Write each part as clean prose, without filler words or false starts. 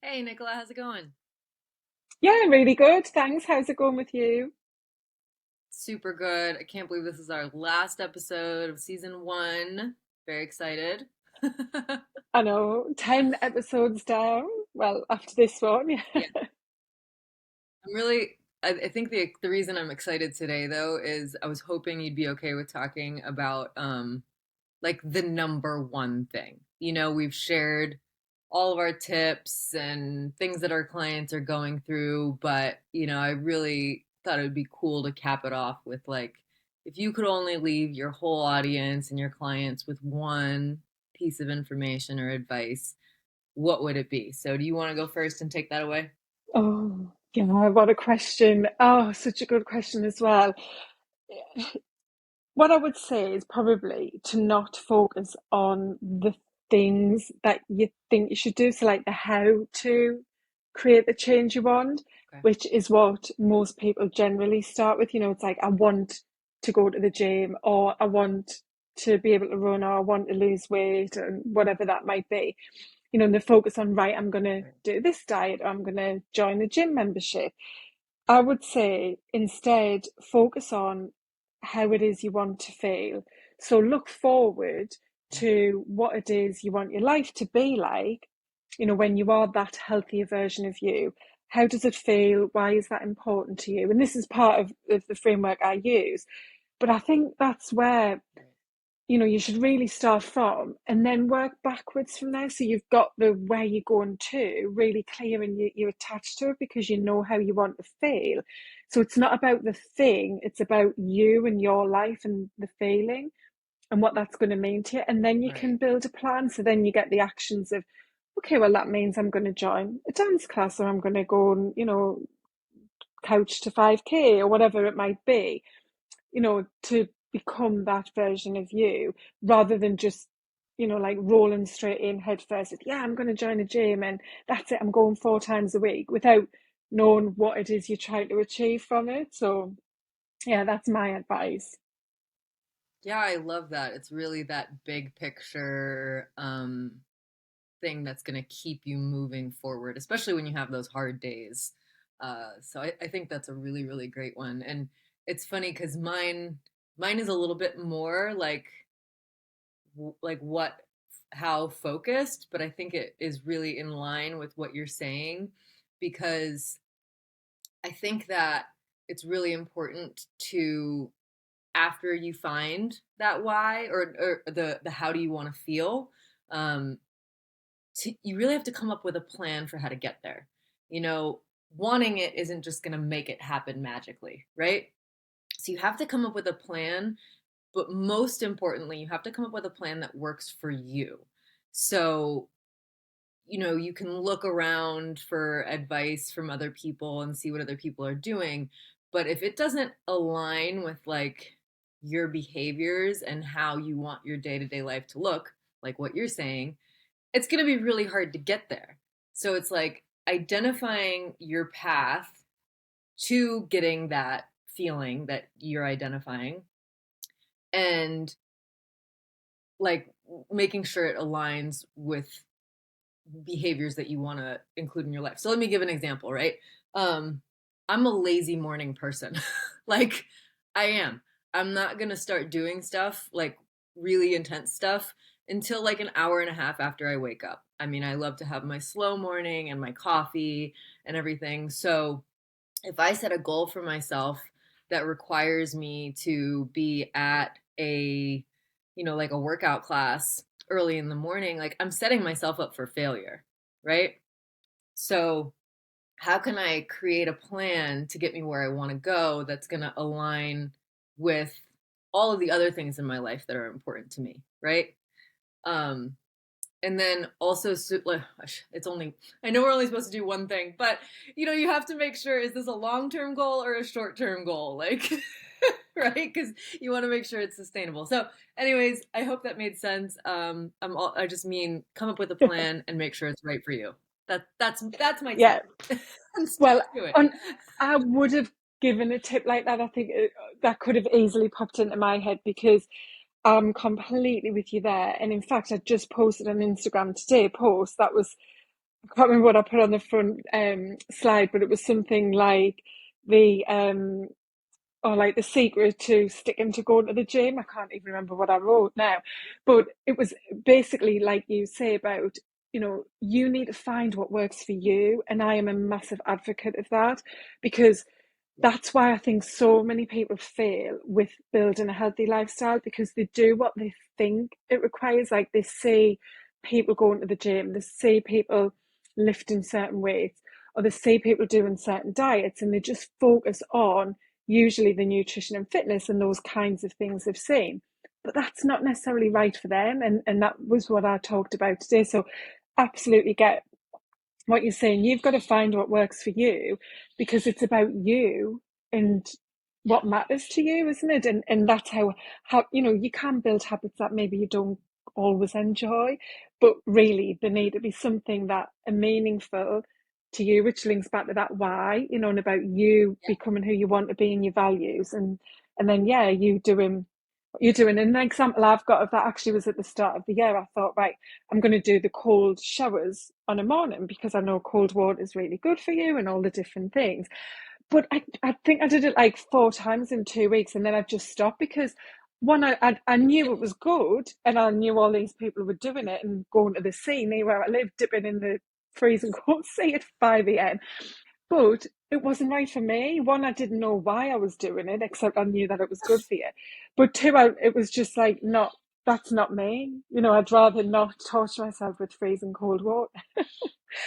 Hey Nicola, how's it going? Yeah, really good. Thanks. How's it going with you? Super good. I can't believe this is our last episode of season one. Very excited. I know, 10 episodes down. Well, after this one, yeah. Yeah, I'm really. I think the reason I'm excited today though is I was hoping you'd be okay with talking about like the number one thing. We've shared all of our tips and things that our clients are going through, but I really thought it would be cool to cap it off with like if you could only leave your whole audience and your clients with one piece of information or advice, what would it be? So do you want to go first and take that away? Oh, yeah, what a question. Oh, such a good question as well. What I would say is probably to not focus on the things that you think you should do. So, like the how to create the change you want, Okay. which is what most people generally start with. It's like, I want to go to the gym, or I want to be able to run, or I want to lose weight, and whatever that might be. And they focus on, right, I'm going to Right. do this diet, or I'm going to join the gym membership. I would say instead focus on how it is you want to feel. So look forward to what it is you want your life to be like, when you are that healthier version of you. How does it feel? Why is that important to you? And this is part of the framework I use. But I think that's where you should really start from and then work backwards from there. So you've got the where you're going to really clear, and you're attached to it because you know how you want to feel. So it's not about the thing, it's about you and your life and the feeling and what that's going to mean to you. And then you can Right. build a plan. So then you get the actions of, okay, well, that means I'm going to join a dance class, or I'm going to go and, couch to 5K or whatever it might be, to become that version of you, rather than just, like rolling straight in head first with, yeah, I'm going to join a gym and that's it, I'm going 4 times a week, without knowing what it is you're trying to achieve from it. So, yeah, that's my advice. Yeah, I love that. It's really that big picture thing that's going to keep you moving forward, especially when you have those hard days. So I think that's a really, really great one. And it's funny because mine is a little bit more like how focused, but I think it is really in line with what you're saying because I think that it's really important to after you find that why or the how do you want to feel um you really have to come up with a plan for how to get there. You know, wanting it isn't just going to make it happen magically, right? So you have to come up with a plan, but most importantly, you have to come up with a plan that works for you. So, you can look around for advice from other people and see what other people are doing, but if it doesn't align with like your behaviors and how you want your day-to-day life to look, like what you're saying, it's going to be really hard to get there. So it's like identifying your path to getting that feeling that you're identifying and like making sure it aligns with behaviors that you want to include in your life. So let me give an example, right? Um I'm a lazy morning person. Like I am. I'm not going to start doing stuff like really intense stuff until like an hour and a half after I wake up. I mean, I love to have my slow morning and my coffee and everything. So, if I set a goal for myself that requires me to be at like a workout class early in the morning, like I'm setting myself up for failure, right? So, how can I create a plan to get me where I want to go that's going to align with all of the other things in my life that are important to me, right? Um, and then also like, it's only I know we're only supposed to do one thing, but you have to make sure, is this a long-term goal or a short-term goal, like right, because you want to make sure it's sustainable. So anyways, I hope that made sense. I just mean come up with a plan and make sure it's right for you. That's my Yeah, tip. And stick well, to it. on I would have given a tip like that. I think that could have easily popped into my head, because I'm completely with you there. And in fact, I just posted on Instagram today a post that was I can't remember what I put on the front slide, but it was something like the or like the secret to sticking to going to the gym. I can't even remember what I wrote now, but it was basically like you say about, you need to find what works for you. And I am a massive advocate of that, because that's why I think so many people fail with building a healthy lifestyle, because they do what they think it requires. Like they see people going to the gym, they see people lifting certain weights, or they see people doing certain diets, and they just focus on usually the nutrition and fitness and those kinds of things they've seen. But that's not necessarily right for them. And that was what I talked about today. So absolutely get what you're saying. You've got to find what works for you, because it's about you and Yeah. what matters to you, isn't it? And that's how you can build habits that maybe you don't always enjoy, but really they need to be something that are meaningful to you, which links back to that why, and about you Yeah. becoming who you want to be in your values. And then yeah, you doing an example I've got of that actually was at the start of the year. I thought, right, I'm going to do the cold showers on a morning because I know cold water is really good for you and all the different things. But I think I did it like 4 times in 2 weeks, and then I just stopped because one, I knew it was good, and I knew all these people were doing it and going to the sea near where I live, dipping in the freezing cold sea at 5 a.m. But it wasn't right for me. One, I didn't know why I was doing it, except I knew that it was good for you. But two, it was just like, not, that's not me. I'd rather not torture myself with freezing cold water.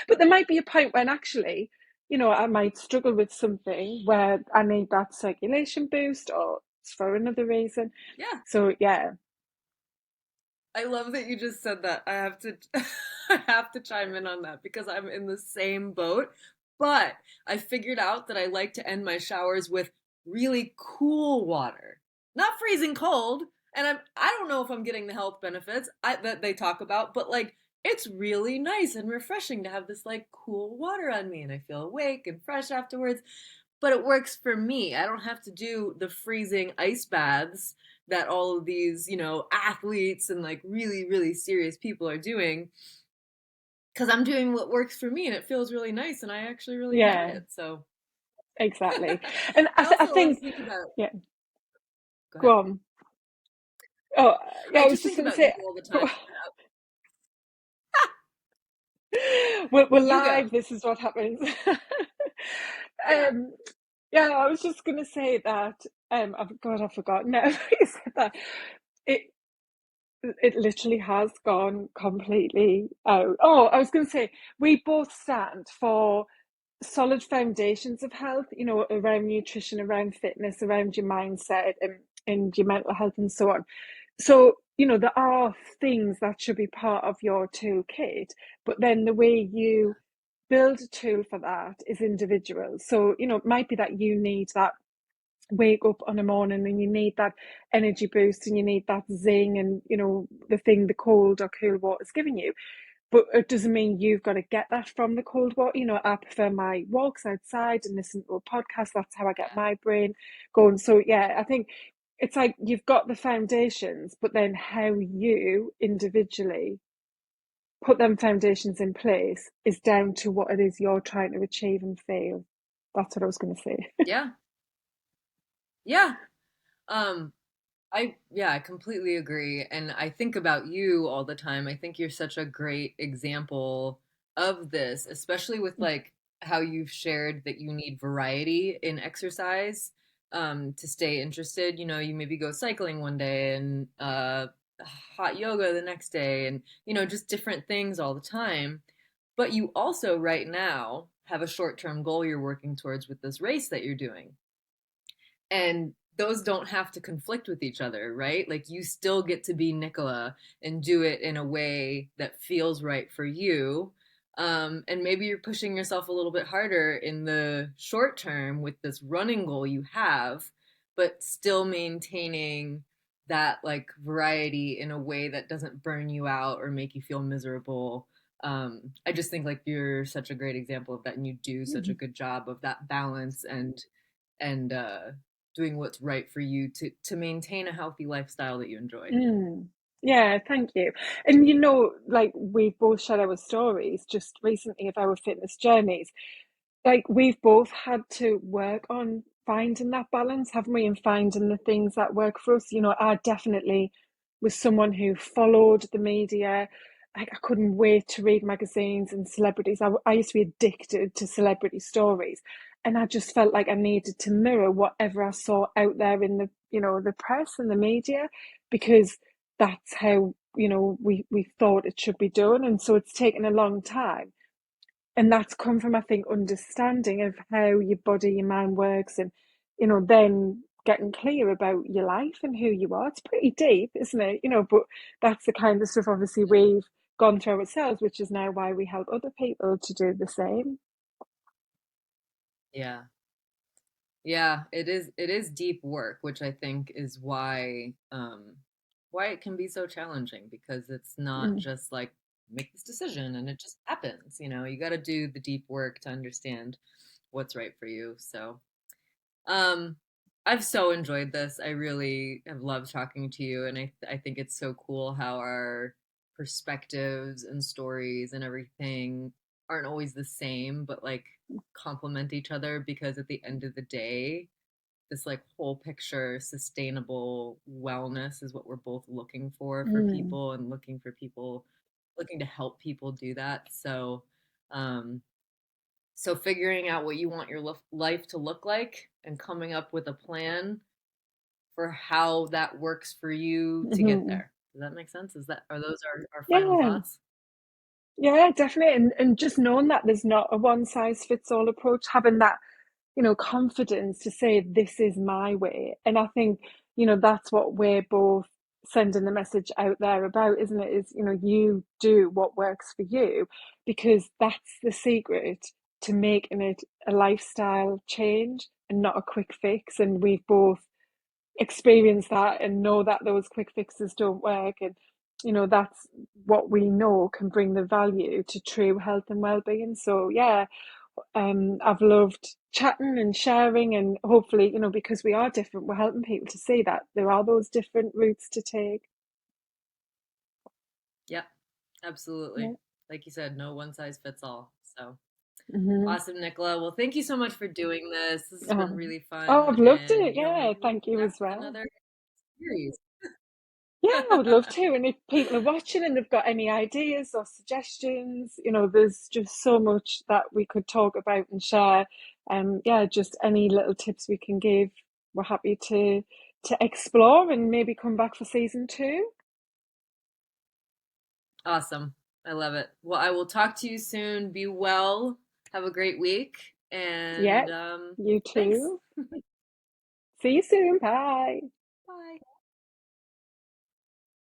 But there might be a point when actually, I might struggle with something where I need that circulation boost, or it's for another reason. Yeah. So yeah, I love that you just said that. I have to I have to chime in on that because I'm in the same boat. But I figured out that I like to end my showers with really cool water. Not freezing cold. And I don't know if I'm getting the health benefits that they talk about, but like it's really nice and refreshing to have this like cool water on me and I feel awake and fresh afterwards. But it works for me. I don't have to do the freezing ice baths that all of these, athletes and like really, really serious people are doing because I'm doing what works for me and it feels really nice and I actually really enjoy yeah, it. So exactly. And I I also always think, think about, yeah, go go ahead. on. Oh, yeah, I I was just just think going to about say, you all the time. go, we're You go. live. This is what happens. Yeah. um, yeah, I was just going to say that. God, I forgot. No, you said that. It it literally has gone completely out. Oh, I was going to say we both stand for solid foundations of health. Around nutrition, around fitness, around your mindset, and your mental health, and so on. So, there are things that should be part of your toolkit, but then the way you build a tool for that is individual. So, it might be that you need that wake up on a morning and you need that energy boost and you need that zing and, the thing the cold or cool water is giving you. But it doesn't mean you've got to get that from the cold water. I prefer my walks outside and listen to a podcast. That's how I get Yeah. my brain going. So, yeah, I think it's like you've got the foundations, but then how you individually put them foundations in place is down to what it is you're trying to achieve and feel. That's what I was going to say. Yeah. Yeah. Um, I completely agree. And I think about you all the time. I think you're such a great example of this, especially with like how you've shared that you need variety in exercise to stay interested. You maybe go cycling one day and hot yoga the next day and just different things all the time. But you also right now have a short-term goal you're working towards with this race that you're doing. And those don't have to conflict with each other, right? Like you still get to be Nicola and do it in a way that feels right for you. And maybe you're pushing yourself a little bit harder in the short term with this running goal you have, but still maintaining that like variety in a way that doesn't burn you out or make you feel miserable. I just think like you're such a great example of that, and you do such a good job of that balance and doing what's right for you to maintain a healthy lifestyle that you enjoy. Mm. Yeah, thank you. And like we've both shared our stories just recently of our fitness journeys. Like we've both had to work on finding that balance, haven't we? And finding the things that work for us. I definitely was someone who followed the media. Like I couldn't wait to read magazines and celebrities. I used to be addicted to celebrity stories, and I just felt like I needed to mirror whatever I saw out there in the press and the media, because that's how we thought it should be done. And so it's taken a long time, and that's come from, I think, understanding of how your body, your mind works, and then getting clear about your life and who you are. It's pretty deep, isn't it? But that's the kind of stuff obviously we've gone through ourselves, which is now why we help other people to do the same. Yeah. Yeah, it is deep work, which I think is why it can be so challenging, because it's not Mm. just like make this decision and it just happens, you got to do the deep work to understand what's right for you. So, um I've so enjoyed this. I really have loved talking to you, and I think it's so cool how our perspectives and stories and everything aren't always the same, but like complement each other, because at the end of the day, this like whole picture sustainable wellness is what we're both looking for Mm. people, and looking to help people do that. Um so figuring out what you want your life to look like and coming up with a plan for how that works for you to get Mhm. there. Does that make sense? Are those our final Yeah. thoughts? Yeah, definitely. And just knowing that there's not a one size fits all approach, having that confidence to say this is my way. And I think that's what we're both sending the message out there about, isn't it? Is you do what works for you, because that's the secret to making it a lifestyle change and not a quick fix. And we've both experience that and know that those quick fixes don't work. And that's what we know can bring the value to true health and well-being. So yeah, I've loved chatting and sharing, and hopefully because we are different, we're helping people to see that there are those different routes to take. Yep, absolutely. Yeah. Like you said, no one size fits all. So Mm-hmm. awesome, Nicola. Well, thank you so much for doing this. This has been Oh. really Oh, fun, I've loved and it. Yeah, maybe we'll thank come you back as with well. another series. Yeah, I would love to. And if people are watching and they've got any ideas or suggestions, there's just so much that we could talk about and share. Yeah, just any little tips we can give, we're happy to explore and maybe come back for season two. Awesome. I love it. Well, I will talk to you soon. Be well. Have a great week. Yeah, And you thanks. too. See you soon. Bye. Bye.